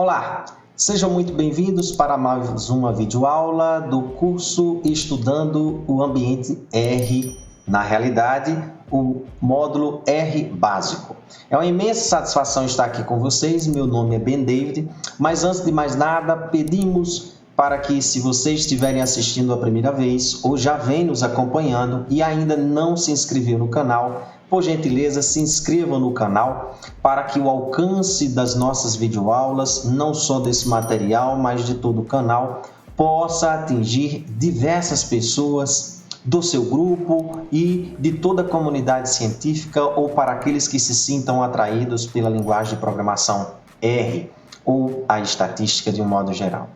Olá, sejam muito bem-vindos para mais uma videoaula do curso Estudando o Ambiente R, na realidade, o módulo R básico. É uma imensa satisfação estar aqui com vocês, meu nome é Ben David, mas antes de mais nada, pedimos para que, se vocês estiverem assistindo a primeira vez ou já vem nos acompanhando e ainda não se inscreveu no canal, por gentileza, se inscrevam no canal para que o alcance das nossas videoaulas, não só desse material, mas de todo o canal, possa atingir diversas pessoas do seu grupo e de toda a comunidade científica ou para aqueles que se sintam atraídos pela linguagem de programação R ou a estatística de um modo geral.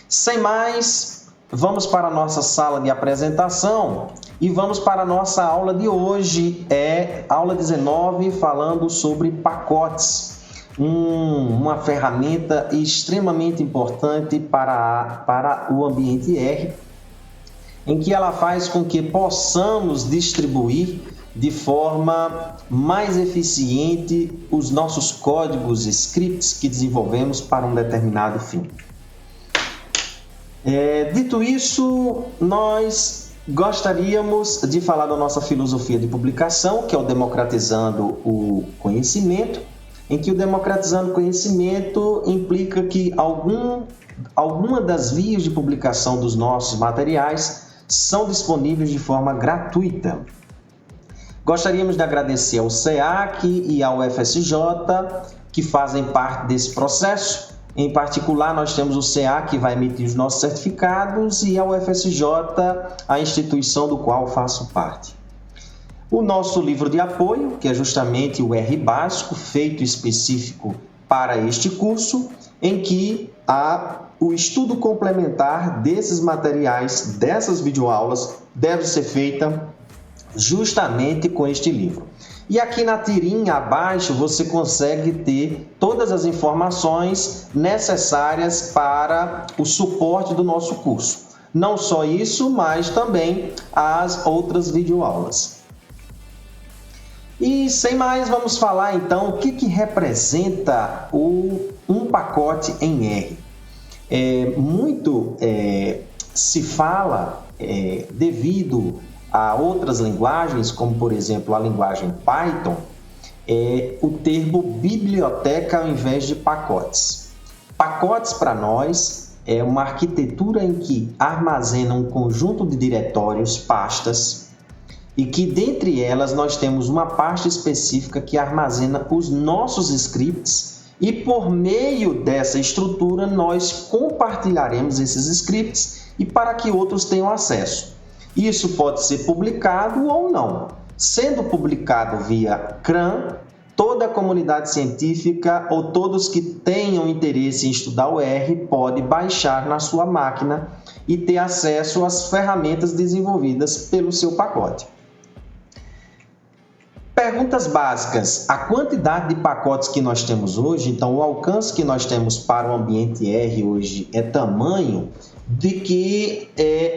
Sem mais, vamos para a nossa sala de apresentação e vamos para a nossa aula de hoje, aula 19, falando sobre pacotes, uma ferramenta extremamente importante para o ambiente R, em que ela faz com que possamos distribuir de forma mais eficiente os nossos códigos, scripts que desenvolvemos para um determinado fim. Dito isso, nós gostaríamos de falar da nossa filosofia de publicação, que é o Democratizando o Conhecimento, em que o Democratizando o Conhecimento implica que alguma das vias de publicação dos nossos materiais são disponíveis de forma gratuita. Gostaríamos de agradecer ao SEAC e ao FSJ, que fazem parte desse processo. Em particular, nós temos o SEAC, que vai emitir os nossos certificados, e ao FSJ, a instituição do qual faço parte. O nosso livro de apoio, que é justamente o R básico, feito específico para este curso, em que o estudo complementar desses materiais, dessas videoaulas, deve ser feita justamente com este livro. E aqui na tirinha abaixo você consegue ter todas as informações necessárias para o suporte do nosso curso. Não só isso, mas também as outras videoaulas. E sem mais, vamos falar então o que representa um pacote em R. Muito se fala devido a outras linguagens, como por exemplo a linguagem Python, o termo biblioteca ao invés de pacotes. Pacotes para nós é uma arquitetura em que armazena um conjunto de diretórios, pastas, e que dentre elas nós temos uma pasta específica que armazena os nossos scripts, e por meio dessa estrutura nós compartilharemos esses scripts e para que outros tenham acesso. Isso pode ser publicado ou não. Sendo publicado via CRAN, toda a comunidade científica ou todos que tenham interesse em estudar o R pode baixar na sua máquina e ter acesso às ferramentas desenvolvidas pelo seu pacote. Perguntas básicas. A quantidade de pacotes que nós temos hoje, então o alcance que nós temos para o ambiente R hoje é tamanho de que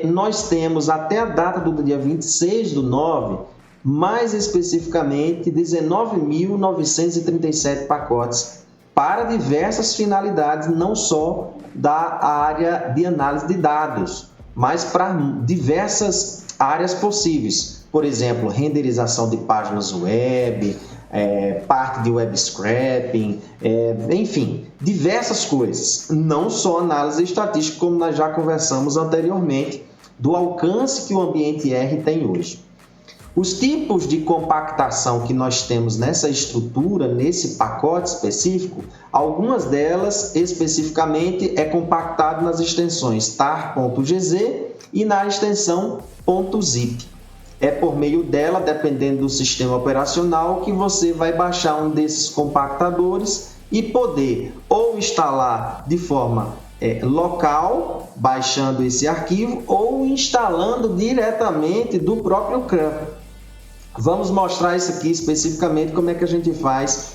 nós temos até a data do dia 26/9, mais especificamente 19.937 pacotes para diversas finalidades, não só da área de análise de dados, mas para diversas áreas possíveis. Por exemplo, renderização de páginas web, parte de web scraping, enfim, diversas coisas. Não só análise estatística, como nós já conversamos anteriormente, do alcance que o ambiente R tem hoje. Os tipos de compactação que nós temos nessa estrutura, nesse pacote específico, algumas delas especificamente é compactado nas extensões tar.gz e na extensão .zip. É por meio dela, dependendo do sistema operacional, que você vai baixar um desses compactadores e poder ou instalar de forma local, baixando esse arquivo, ou instalando diretamente do próprio CRAN. Vamos mostrar isso aqui especificamente, como é que a gente faz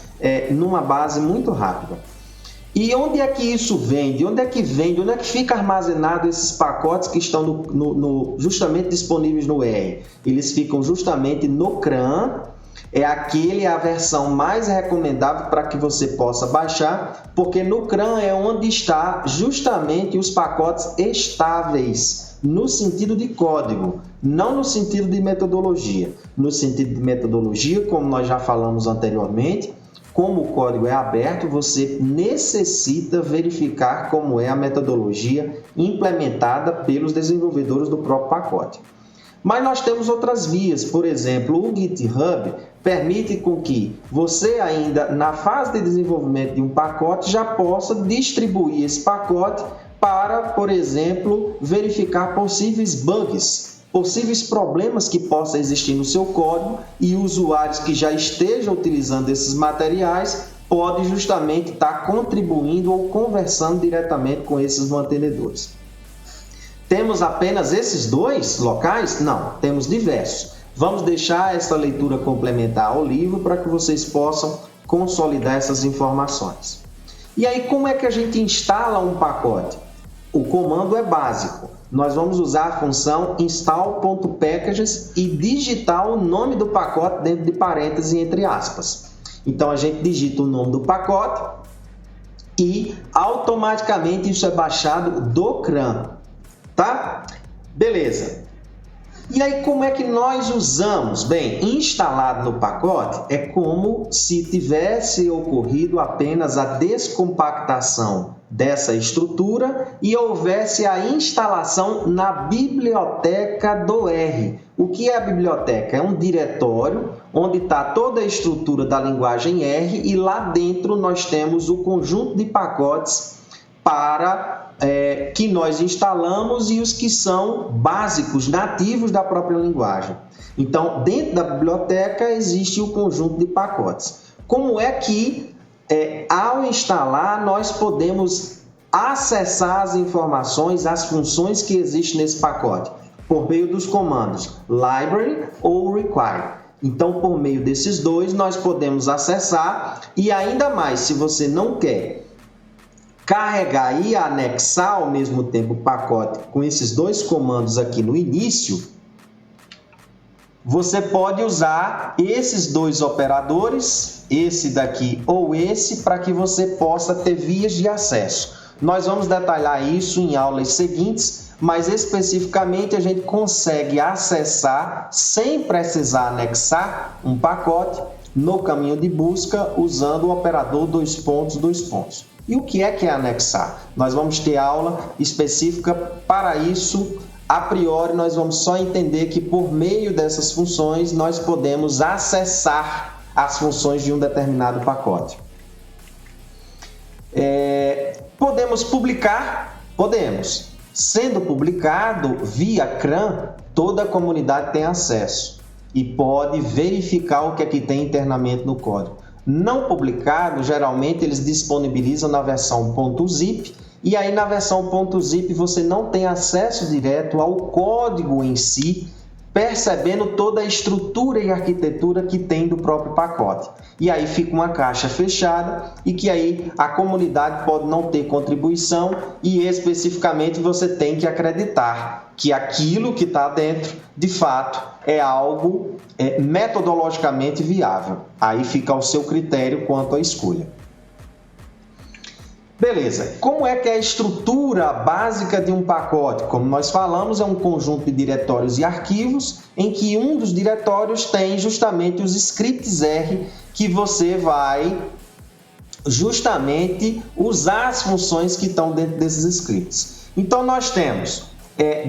numa base muito rápida. E onde é que isso vende? Onde é que fica armazenado esses pacotes que estão justamente disponíveis no R? Eles ficam justamente no CRAN é a versão mais recomendável para que você possa baixar, porque no CRAN é onde está justamente os pacotes estáveis, no sentido de código, não no sentido de metodologia. No sentido de metodologia, como nós já falamos anteriormente, como o código é aberto, você necessita verificar como é a metodologia implementada pelos desenvolvedores do próprio pacote. Mas nós temos outras vias, por exemplo, o GitHub permite com que você ainda na fase de desenvolvimento de um pacote já possa distribuir esse pacote para, por exemplo, verificar possíveis bugs, possíveis problemas que possam existir no seu código, e usuários que já estejam utilizando esses materiais podem justamente estar contribuindo ou conversando diretamente com esses mantenedores. Temos apenas esses dois locais? Não, temos diversos. Vamos deixar essa leitura complementar ao livro para que vocês possam consolidar essas informações. E aí, como é que a gente instala um pacote? O comando é básico. Nós vamos usar a função install.packages e digitar o nome do pacote dentro de parênteses e entre aspas. Então, a gente digita o nome do pacote e automaticamente isso é baixado do CRAN. Tá? Beleza. E aí, como é que nós usamos? Bem, instalado no pacote é como se tivesse ocorrido apenas a descompactação dessa estrutura e houvesse a instalação na biblioteca do R. O que é a biblioteca? É um diretório onde está toda a estrutura da linguagem R e lá dentro nós temos o conjunto de pacotes que nós instalamos e os que são básicos, nativos da própria linguagem. Então, dentro da biblioteca existe o conjunto de pacotes. Como é que, ao instalar, nós podemos acessar as informações, as funções que existem nesse pacote? Por meio dos comandos library ou require. Então, por meio desses dois, nós podemos acessar, e ainda mais, se você não quer carregar e anexar ao mesmo tempo o pacote com esses dois comandos aqui no início, você pode usar esses dois operadores, esse daqui ou esse, para que você possa ter vias de acesso. Nós vamos detalhar isso em aulas seguintes, mas especificamente a gente consegue acessar sem precisar anexar um pacote no caminho de busca usando o operador dois pontos. E o que é anexar? Nós vamos ter aula específica para isso. A priori, nós vamos só entender que por meio dessas funções nós podemos acessar as funções de um determinado pacote. Podemos publicar? Podemos. Sendo publicado via CRAN, toda a comunidade tem acesso e pode verificar o que é que tem internamente no código. Não publicado, geralmente eles disponibilizam na versão .zip, e aí na versão .zip você não tem acesso direto ao código em si, percebendo toda a estrutura e arquitetura que tem do próprio pacote. E aí fica uma caixa fechada e que aí a comunidade pode não ter contribuição e especificamente você tem que acreditar que aquilo que está dentro, de fato, é algo metodologicamente viável. Aí fica ao seu critério quanto à escolha. Beleza, como é que é a estrutura básica de um pacote? Como nós falamos, é um conjunto de diretórios e arquivos em que um dos diretórios tem justamente os scripts R que você vai justamente usar as funções que estão dentro desses scripts. Então nós temos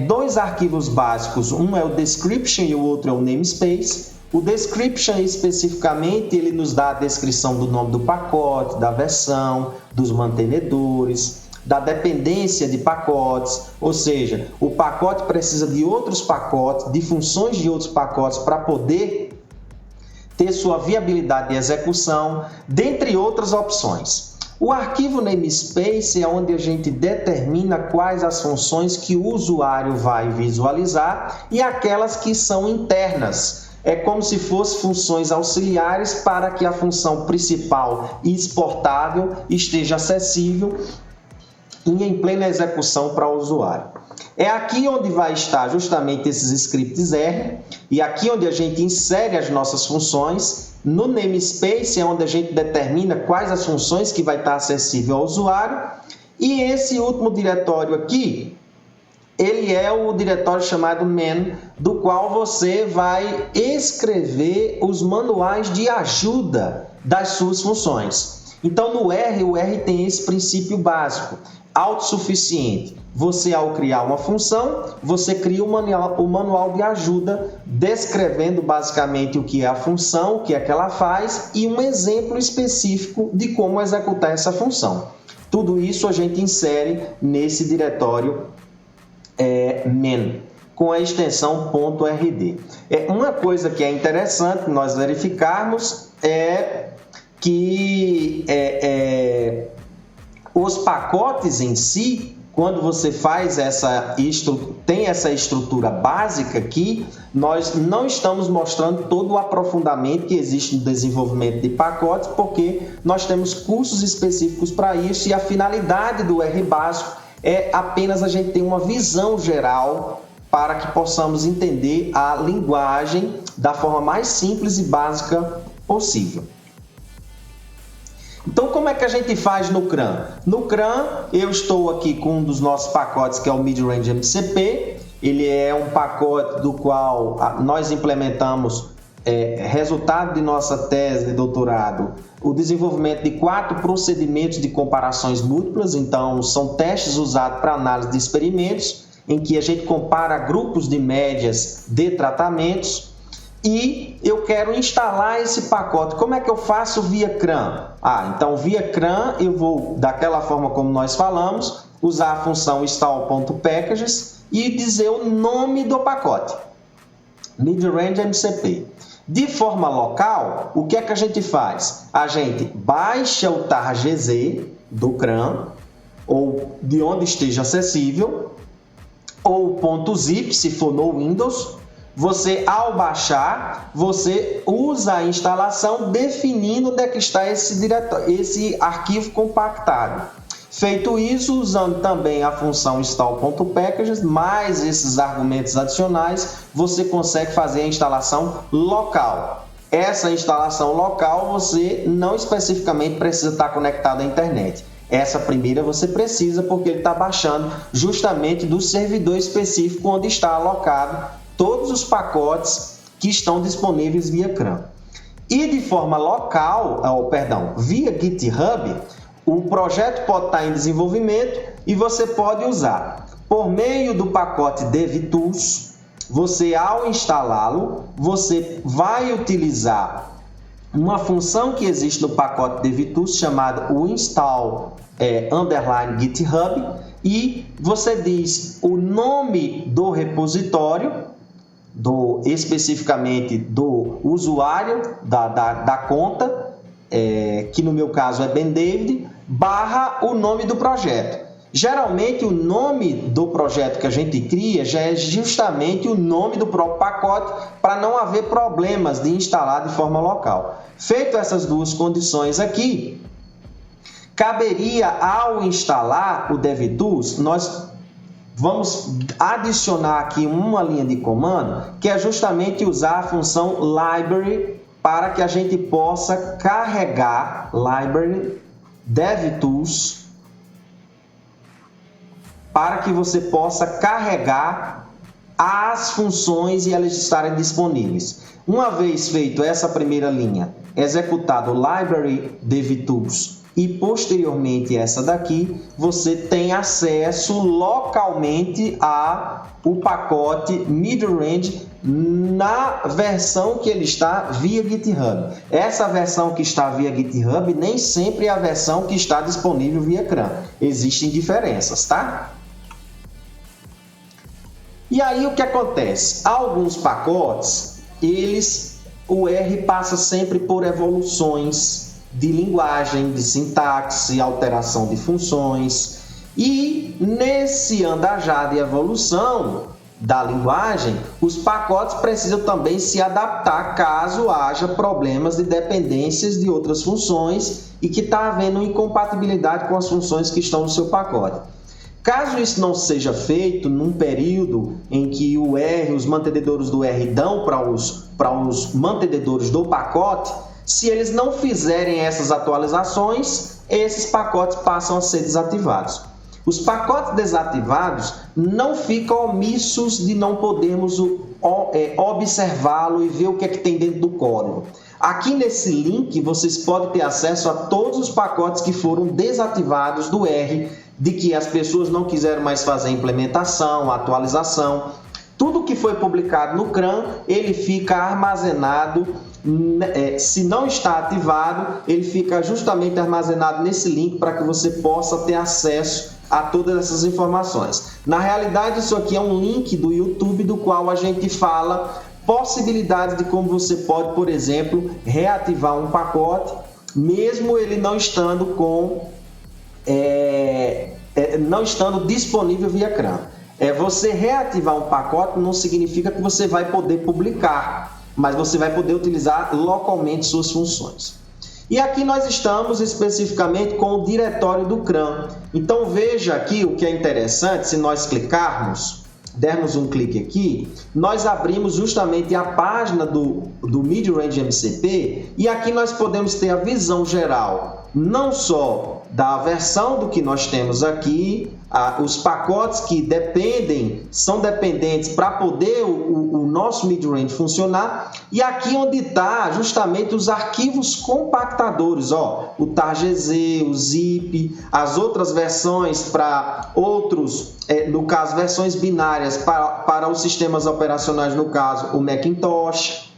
dois arquivos básicos, um é o description e o outro é o namespace. O description especificamente ele nos dá a descrição do nome do pacote, da versão, dos mantenedores, da dependência de pacotes, ou seja, o pacote precisa de outros pacotes, de funções de outros pacotes para poder ter sua viabilidade de execução, dentre outras opções. O arquivo namespace é onde a gente determina quais as funções que o usuário vai visualizar e aquelas que são internas. É como se fossem funções auxiliares para que a função principal e exportável esteja acessível e em plena execução para o usuário. É aqui onde vai estar justamente esses scripts R, e aqui onde a gente insere as nossas funções. No namespace é onde a gente determina quais as funções que vai estar acessível ao usuário. E esse último diretório aqui, ele é o diretório chamado main, do qual você vai escrever os manuais de ajuda das suas funções. Então, no R, o R tem esse princípio básico, autossuficiente. Você, ao criar uma função, você cria o manual de ajuda, descrevendo basicamente o que é a função, o que é que ela faz e um exemplo específico de como executar essa função. Tudo isso a gente insere nesse diretório main, com a extensão .rd. Uma coisa que é interessante nós verificarmos é que os pacotes em si, quando você faz tem essa estrutura básica aqui, nós não estamos mostrando todo o aprofundamento que existe no desenvolvimento de pacotes, porque nós temos cursos específicos para isso e a finalidade do R básico é apenas a gente ter uma visão geral para que possamos entender a linguagem da forma mais simples e básica possível. Então, como é que a gente faz no CRAN? No CRAN, eu estou aqui com um dos nossos pacotes, que é o Mid-Range MCP. Ele é um pacote do qual nós implementamos, resultado de nossa tese de doutorado, o desenvolvimento de 4 procedimentos de comparações múltiplas. Então, são testes usados para análise de experimentos, em que a gente compara grupos de médias de tratamentos. E eu quero instalar esse pacote. Como é que eu faço via CRAN? Então via CRAN eu vou, daquela forma como nós falamos, usar a função install.packages e dizer o nome do pacote, Mid-Range MCP. De forma local, o que é que a gente faz? A gente baixa o tar.gz do CRAN, ou de onde esteja acessível, ou .zip, se for no Windows. Você, ao baixar, você usa a instalação definindo onde é que está esse arquivo compactado. Feito isso, usando também a função install.packages, mais esses argumentos adicionais, você consegue fazer a instalação local. Essa instalação local, você não especificamente precisa estar conectado à internet. Essa primeira você precisa porque ele está baixando justamente do servidor específico onde está alocado todos os pacotes que estão disponíveis via CRAN. E de forma local, via GitHub, o projeto pode estar em desenvolvimento e você pode usar. Por meio do pacote DevTools, você, ao instalá-lo, você vai utilizar uma função que existe no pacote DevTools chamada o install _GitHub, e você diz o nome do repositório, especificamente do usuário da conta, que no meu caso é Ben David, / o nome do projeto. Geralmente o nome do projeto que a gente cria já é justamente o nome do próprio pacote, para não haver problemas de instalar de forma local. Feito essas duas condições aqui, caberia, ao instalar o DevTools, nós vamos adicionar aqui uma linha de comando, que é justamente usar a função library, para que a gente possa carregar library DevTools, para que você possa carregar as funções e elas estarem disponíveis. Uma vez feito essa primeira linha, executado o library DevTools e posteriormente essa daqui, você tem acesso localmente ao pacote Mid-Range na versão que ele está via GitHub. Essa versão que está via GitHub nem sempre é a versão que está disponível via CRAN. Existem diferenças, tá? E aí o que acontece? Alguns pacotes, o R passa sempre por evoluções de linguagem, de sintaxe, alteração de funções, e nesse andajar de evolução da linguagem, os pacotes precisam também se adaptar caso haja problemas de dependências de outras funções e que está havendo incompatibilidade com as funções que estão no seu pacote. Caso isso não seja feito num período em que os mantenedores do R dão para os mantenedores do pacote, se eles não fizerem essas atualizações, esses pacotes passam a ser desativados. Os pacotes desativados não ficam omissos de não podermos observá-lo e ver o que é que tem dentro do código. Aqui nesse link vocês podem ter acesso a todos os pacotes que foram desativados do R, de que as pessoas não quiseram mais fazer implementação, atualização. Tudo que foi publicado no CRAN, ele fica armazenado, se não está ativado, ele fica justamente armazenado nesse link para que você possa ter acesso a todas essas informações. Na realidade, isso aqui é um link do YouTube do qual a gente fala possibilidades de como você pode, por exemplo, reativar um pacote, mesmo ele não estando não estando disponível via CRAN. Você reativar um pacote não significa que você vai poder publicar, mas você vai poder utilizar localmente suas funções. E aqui nós estamos especificamente com o diretório do CRAN. Então veja aqui o que é interessante, se nós clicarmos, dermos um clique aqui, nós abrimos justamente a página do Mid-Range MCP e aqui nós podemos ter a visão geral, não só da versão do que nós temos aqui, os pacotes que são dependentes para poder o nosso mid-range funcionar, e aqui onde está justamente os arquivos compactadores, o targz, o zip, as outras versões para outros, no caso versões binárias para os sistemas operacionais, no caso o Macintosh,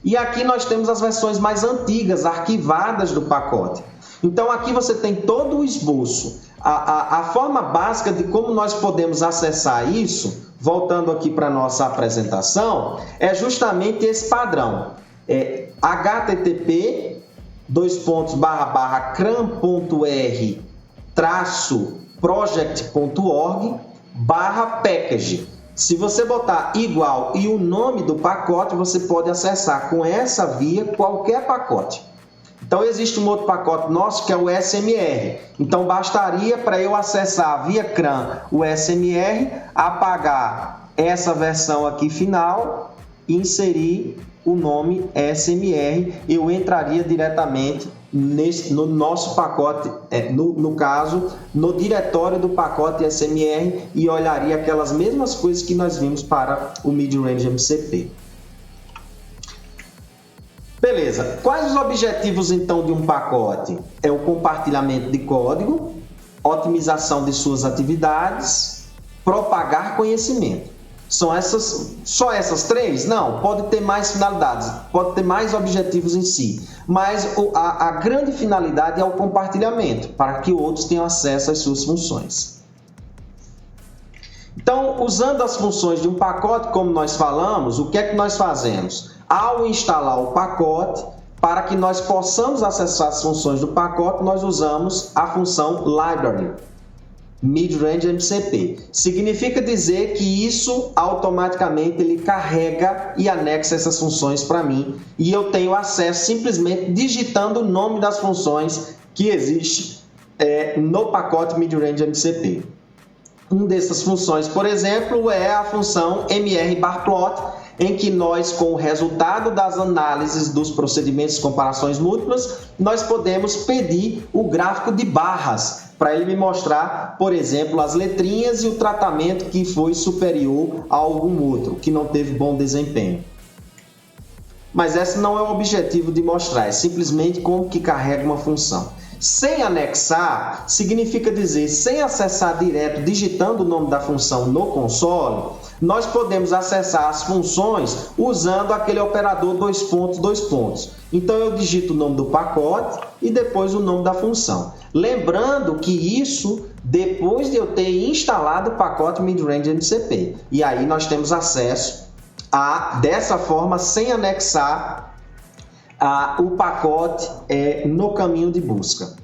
e aqui nós temos as versões mais antigas, arquivadas do pacote. Então aqui você tem todo o esboço. A forma básica de como nós podemos acessar isso, voltando aqui para a nossa apresentação, é justamente esse padrão. http://cran.r-project.org/package. Se você botar igual e o nome do pacote, você pode acessar com essa via qualquer pacote. Então, existe um outro pacote nosso que é o SMR. Então, bastaria para eu acessar via CRAN o SMR, apagar essa versão aqui final e inserir o nome SMR. Eu entraria diretamente no nosso pacote, no caso, no diretório do pacote SMR e olharia aquelas mesmas coisas que nós vimos para o Mid-Range MCP. Beleza, quais os objetivos então de um pacote? É o compartilhamento de código, otimização de suas atividades, propagar conhecimento. São só essas três? Não, pode ter mais finalidades, pode ter mais objetivos em si, mas a grande finalidade é o compartilhamento, para que outros tenham acesso às suas funções. Então, usando as funções de um pacote, como nós falamos, o que é que nós fazemos? Ao instalar o pacote, para que nós possamos acessar as funções do pacote, nós usamos a função library, mid-range MCP. Significa dizer que isso automaticamente ele carrega e anexa essas funções para mim e eu tenho acesso simplesmente digitando o nome das funções que existe no pacote mid-range MCP. Uma dessas funções, por exemplo, é a função mr-barplot, em que nós, com o resultado das análises dos procedimentos de comparações múltiplas, nós podemos pedir o gráfico de barras, para ele me mostrar, por exemplo, as letrinhas e o tratamento que foi superior a algum outro, que não teve bom desempenho. Mas esse não é o objetivo de mostrar, é simplesmente como que carrega uma função. Sem anexar, significa dizer, sem acessar direto, digitando o nome da função no console, nós podemos acessar as funções usando aquele operador : $. Então, eu digito o nome do pacote e depois o nome da função. Lembrando que isso depois de eu ter instalado o pacote mid-range MCP. E aí nós temos acesso dessa forma, sem anexar o pacote no caminho de busca.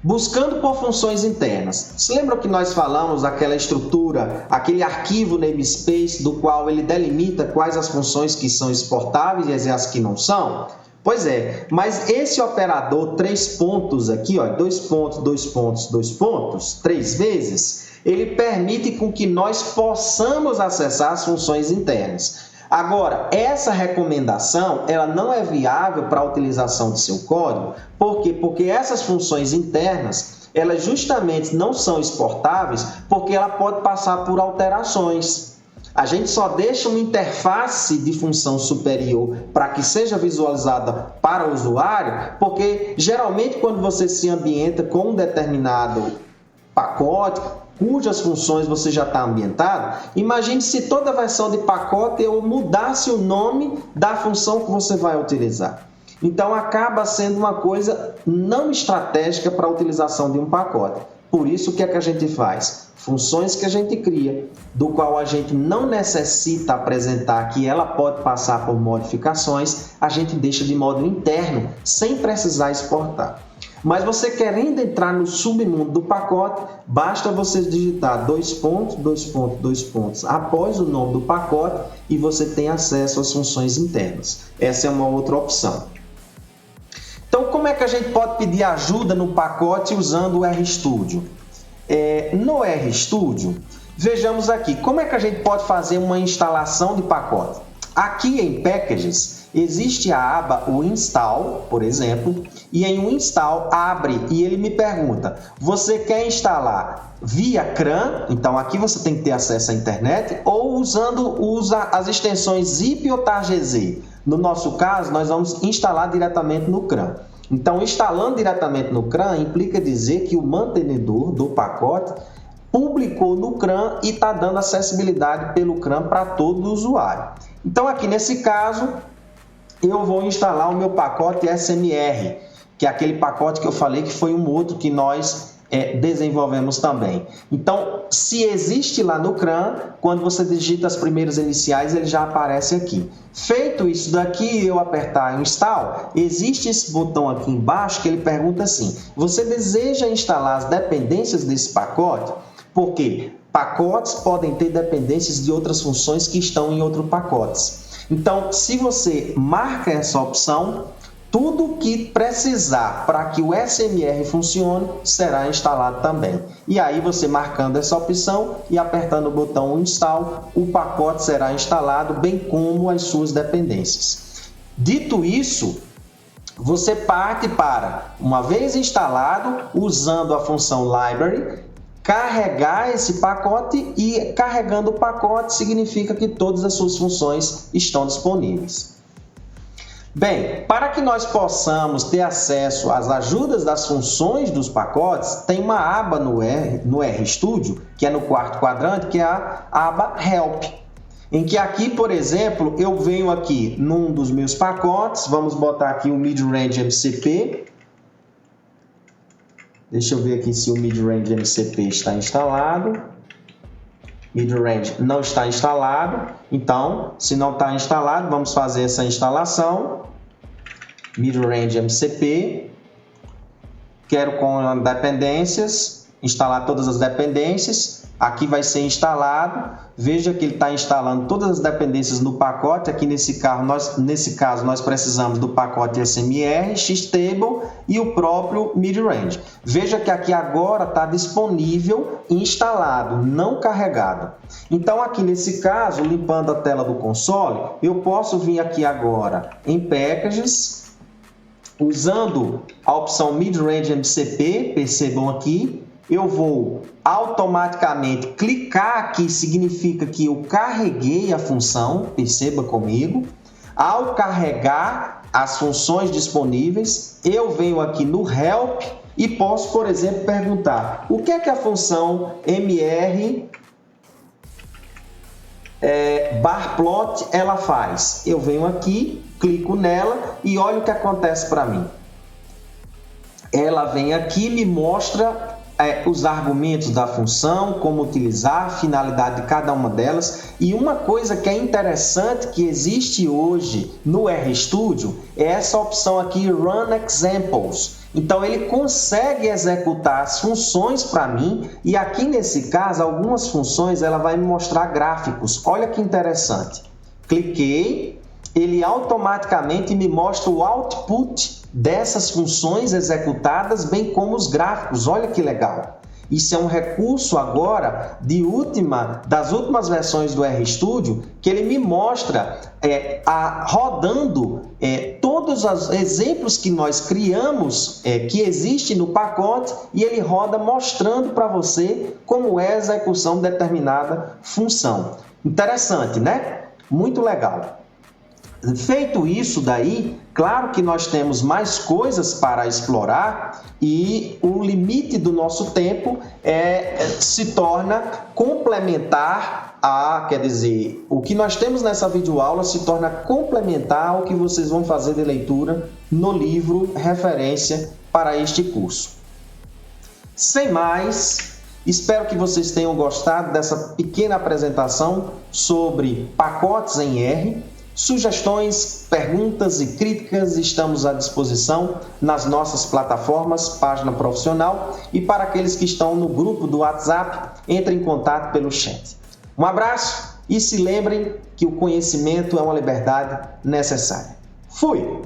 Buscando por funções internas. Se lembram que nós falamos daquela estrutura, aquele arquivo namespace do qual ele delimita quais as funções que são exportáveis e as que não são? Pois é, mas esse operador 3 pontos aqui, ó, 2 pontos, 2 pontos, 2 pontos, 3 vezes, ele permite com que nós possamos acessar as funções internas. Agora, essa recomendação, ela não é viável para a utilização do seu código. Por quê? Porque essas funções internas, elas justamente não são exportáveis porque ela pode passar por alterações. A gente só deixa uma interface de função superior para que seja visualizada para o usuário, porque geralmente quando você se ambienta com um determinado pacote, cujas funções você já está ambientado, imagine se toda versão de pacote eu mudasse o nome da função que você vai utilizar. Então acaba sendo uma coisa não estratégica para a utilização de um pacote. Por isso, o que é que a gente faz? Funções que a gente cria, do qual a gente não necessita apresentar que ela pode passar por modificações, a gente deixa de modo interno, sem precisar exportar. Mas você querendo entrar no submundo do pacote, basta você digitar 2 pontos, 2 pontos, 2 pontos após o nome do pacote e você tem acesso às funções internas. Essa é uma outra opção. Então, como é que a gente pode pedir ajuda no pacote usando o RStudio? No RStudio, vejamos aqui, como é que a gente pode fazer uma instalação de pacote? Aqui em Packages, existe a aba o Install, por exemplo, e em um Install abre e ele me pergunta, você quer instalar via CRAN? Então aqui você tem que ter acesso à internet, ou usa as extensões zip ou targz. No nosso caso, nós vamos instalar diretamente no CRAN. Então, instalando diretamente no CRAN implica dizer que o mantenedor do pacote publicou no CRAN e está dando acessibilidade pelo CRAN para todo usuário. Então, aqui nesse caso, eu vou instalar o meu pacote SMR, que é aquele pacote que eu falei que foi um outro que nós desenvolvemos também. Então, se existe lá no CRAN, quando você digita as primeiras iniciais, ele já aparece aqui. Feito isso daqui, eu apertar o Install, existe esse botão aqui embaixo que ele pergunta assim, você deseja instalar as dependências desse pacote? Porque pacotes podem ter dependências de outras funções que estão em outros pacotes. Então, se você marca essa opção, tudo que precisar para que o SMR funcione será instalado também. E aí você marcando essa opção e apertando o botão Install, o pacote será instalado, bem como as suas dependências. Dito isso, você parte para, uma vez instalado, usando a função Library, carregar esse pacote, e carregando o pacote significa que todas as suas funções estão disponíveis. Bem, para que nós possamos ter acesso às ajudas das funções dos pacotes, tem uma aba no RStudio, que é no quarto quadrante, que é a aba Help. Em que aqui, por exemplo, eu venho aqui num dos meus pacotes, vamos botar aqui o Midrange MCP. Deixa eu ver aqui se o Midrange MCP está instalado. Midrange não está instalado, então, se não está instalado, vamos fazer essa instalação. Midrange MCP, quero com dependências, instalar todas as dependências, aqui vai ser instalado, veja que ele está instalando todas as dependências no pacote, aqui nesse caso nós precisamos do pacote SMR, Xtable e o próprio Midrange. Veja que aqui agora está disponível instalado, não carregado. Então aqui nesse caso, limpando a tela do console, eu posso vir aqui agora em Packages, usando a opção Midrange MCP, percebam aqui, eu vou automaticamente clicar aqui, significa que eu carreguei a função, perceba comigo. Ao carregar as funções disponíveis, eu venho aqui no Help e posso, por exemplo, perguntar o que é que a função mr barplot ela faz. Eu venho aqui, clico nela e olha o que acontece para mim. Ela vem aqui e me mostra os argumentos da função, como utilizar, a finalidade de cada uma delas. E uma coisa que é interessante que existe hoje no RStudio é essa opção aqui, Run Examples. Então ele consegue executar as funções para mim, e aqui nesse caso algumas funções ela vai me mostrar gráficos. Olha que interessante. Cliquei, ele automaticamente me mostra o output dessas funções executadas, bem como os gráficos. Olha que legal! Isso é um recurso agora das últimas versões do RStudio, que ele me mostra rodando todos os exemplos que nós criamos, que existem no pacote, e ele roda mostrando para você como é a execução de determinada função. Interessante, né? Muito legal. Feito isso daí, claro que nós temos mais coisas para explorar e o limite do nosso tempo se torna complementar quer dizer, o que nós temos nessa videoaula se torna complementar ao que vocês vão fazer de leitura no livro referência para este curso. Sem mais, espero que vocês tenham gostado dessa pequena apresentação sobre pacotes em R. Sugestões, perguntas e críticas estamos à disposição nas nossas plataformas, página profissional, e para aqueles que estão no grupo do WhatsApp, entre em contato pelo chat. Um abraço e se lembrem que o conhecimento é uma liberdade necessária. Fui!